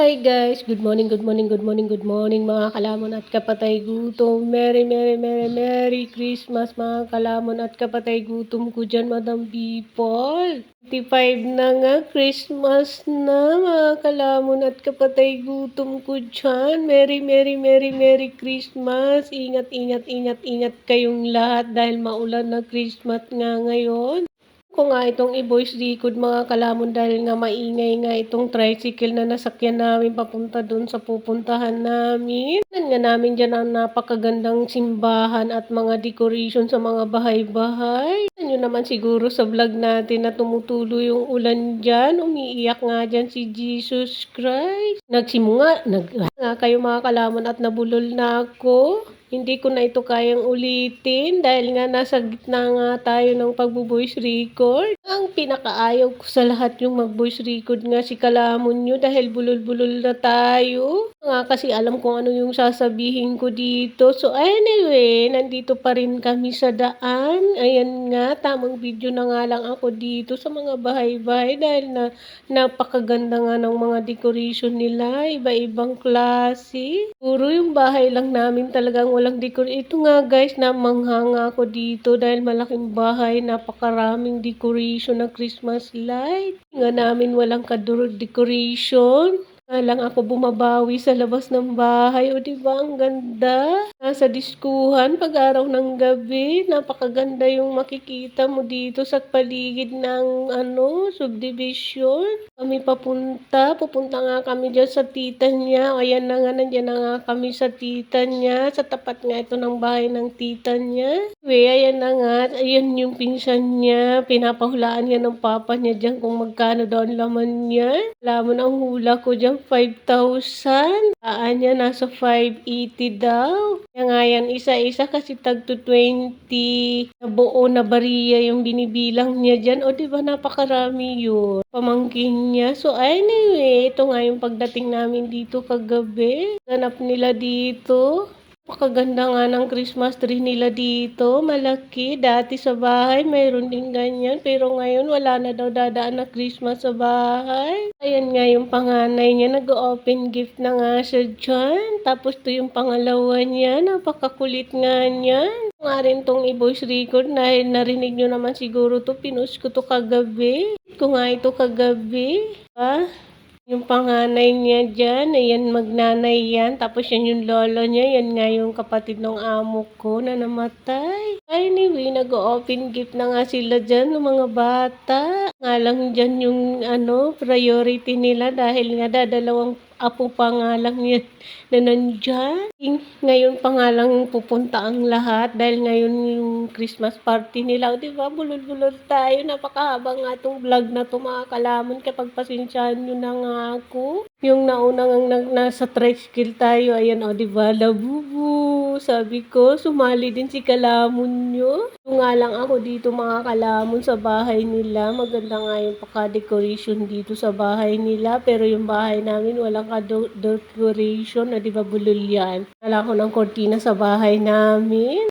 Hi guys, good morning, good morning, good morning, good morning mga kalamon at kapatay gutom. Merry, merry, merry, merry Christmas mga kalamon at kapatay gutom ko dyan, Madam People. 25 na nga, Christmas na mga kalamon at kapatay gutom ko dyan. Merry, merry, merry, merry Christmas. Ingat, ingat, ingat, ingat kayong lahat dahil maulan na Christmas nga ngayon. Ko nga itong i-voice record mga kalamon dahil nga maingay nga itong tricycle na nasakyan namin papunta doon sa pupuntahan namin. Tingnan nga namin dyan ang napakagandang simbahan at mga decoration sa mga bahay-bahay. Tingnan nyo naman siguro sa vlog natin na tumutulo yung ulan dyan. Umiiyak nga dyan si Jesus Christ. Nga kayo mga kalamon at nabulol na ako. Hindi ko na ito kayang ulitin dahil nga nasa gitna nga tayo ng pagbo-voice record. Ang pinakaayaw ko sa lahat yung mag-voice record nga si kalamon nyo dahil bulol-bulol na tayo. Nga kasi alam kung ano yung sasabihin ko dito. So anyway, nandito pa rin kami sa daan. Ayan nga, tamang video na nga lang ako dito sa mga bahay-bahay dahil napakaganda nga ng mga decoration nila. Iba-ibang klase. Puro yung bahay lang namin talagang walang decor. Ito nga guys, namanghanga ako dito dahil malaking bahay, napakaraming decoration ng Christmas light. Nga namin walang decoration. Lang ako bumabawi sa labas ng bahay. O diba ang ganda? Nasa diskuhan pag araw ng gabi. Napakaganda yung makikita mo dito sa paligid ng subdivision. Kami pupunta nga kami dyan sa tita niya. Ayan na nga, nandiyan na nga kami sa tita niya. Sa tapat nga ito ng bahay ng tita niya. Ayan na nga, ayan yung pinsan niya. Pinapahulaan niya ng papa niya dyan kung magkano daw ang laman niya. Alam mo na ang hula ko dyan, 5,000. Niya, nasa 580 daw. Kaya nga yan, isa-isa kasi tag to 20 na buo na bariya yung binibilang niya dyan. O diba napakarami yun. Pamangkin niya. So anyway, ito nga yung pagdating namin dito kagabi. Ganap nila dito. Napakaganda nga ng Christmas tree nila dito. Malaki. Dati sa bahay, mayroon din ganyan. Pero ngayon, wala na daw dadaan na Christmas sa bahay. Ayan nga yung panganay niya. Nag-open gift na nga siya dyan. Tapos to yung pangalawa niya. Napakakulit nga niya. Nga rin tong i-voice record dahil narinig nyo naman siguro to. Pinost ko to kagabi. Ko nga ito kagabi. Yung panganay niya dyan, ayan magnanay yan. Tapos yan yung lolo niya, yan nga yung kapatid ng amo ko na namatay. Anyway, nag-open gift na nga sila dyan ng mga bata. Nga lang dyan yung priority nila dahil nga dadalawang apo pa nga lang yan na nandyan. Ngayon pa nga lang pupunta ang lahat dahil ngayon yung Christmas party nila. O diba, bulol-bulol tayo. Napakahaba nga itong vlog na ito mga kalamon. Kapag pasensyahan nyo na nga ako. Yung naunang nasa tricycle tayo. Ayan o diba, labubu. Sabi ko, sumali din si kalamon nyo. Yung nga lang ako dito mga kalamon sa bahay nila. Maganda nga yung paka-decoration dito sa bahay nila. Pero yung bahay namin walang decoration na diba bulol yan. Wala ko ng kortina sa bahay namin.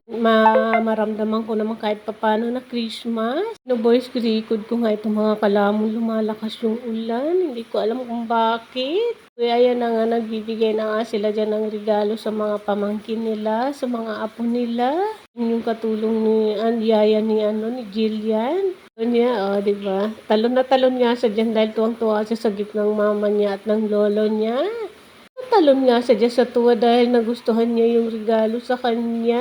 Maramdaman ko naman kahit papano na Christmas. Voice record ko nga itong mga kalamon, lumalakas yung ulan. Hindi ko alam kung bakit. Kaya ayan na nga, nagbibigay na nga sila dyan ng regalo sa mga pamangkin nila, sa mga apo nila. Yung katulong ni yaya ni Jillian. Niya, diba? Talon na talon nga siya dyan dahil tuwang-tuwa siya sa gift ng mama niya at ng lolo niya. Talon nga siya dyan sa tuwa dahil nagustuhan niya yung regalo sa kanya.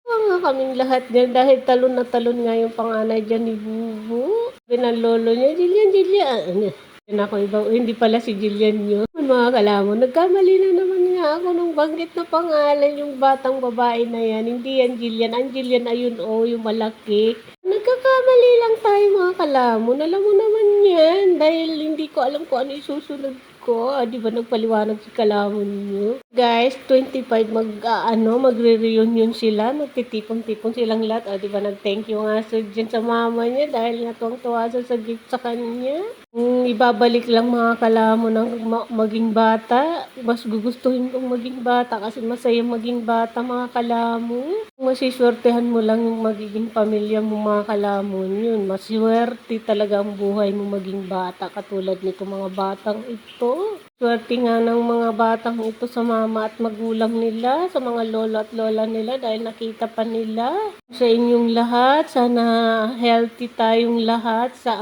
Nga kaming lahat dyan dahil talon na talon nga yung panganay dyan ni Bubu. Lolo niya, Jillian. Yan ako iba, hindi pala si Jillian yun. Mga kalamon, nagkamali na naman nga ako nung banggit na pangalan yung batang babae na yan. Hindi yan Jillian. Ang Jillian ayun yung malaki. Nagkakamali lang tayo mga kalamon. Alam mo naman yan. Dahil hindi ko alam kung ano isusunod ko. Di ba nagpaliwanag si kalamon nyo? Guys, 25 magre-reunion sila. Magtitipon-tipon silang lahat. Di ba nag-thank you nga dyan sa mama niya dahil nga tuwang-tuwa sa gift sa kanya. Ibabalik lang mga kalamon ng maging bata. Mas gugustuhin kong maging bata kasi masaya maging bata mga kalamon. Kung masiswertehan mo lang yung magiging pamilya mo mga kalamon, yun. Maswerte talaga ang buhay mo maging bata katulad nito mga batang ito. Swerte nga ng mga batang ito sa mama at magulang nila, sa mga lolo at lola nila dahil nakita pa nila. Sa inyong lahat, sana healthy tayong lahat sa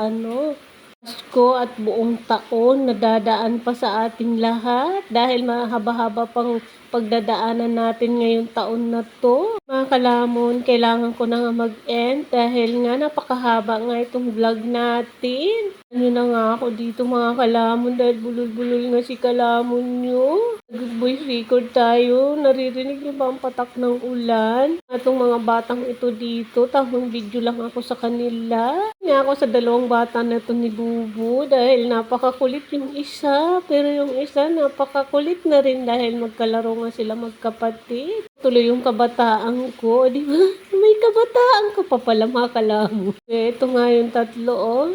Pasko at buong taon na dadaan pa sa ating lahat dahil mahaba-haba pang pagdadaanan natin ngayong taon na to. Mga kalamon, kailangan ko na nga mag-end dahil nga napakahaba nga itong vlog natin. Ano na nga ako dito mga kalamon dahil bulol-bulol nga si kalamon nyo. Nag-voice record tayo. Naririnig niyo ba ang patak ng ulan? Atong mga batang ito dito, tahong video lang ako sa kanila. Nga ako sa dalawang bata na to ni Bubu dahil napakakulit yung isa. Pero yung isa napakakulit na rin dahil magkalaro nga sila magkapatid. Tuloy yung kabataan ko. Di ba? May kabataan ka pa pala mga kalamon. Ito nga yung tatlo oh.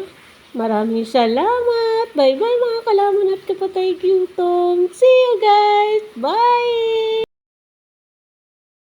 Maraming salamat. Bye-bye mga kalamon at kapatay gutom. See you guys. Bye!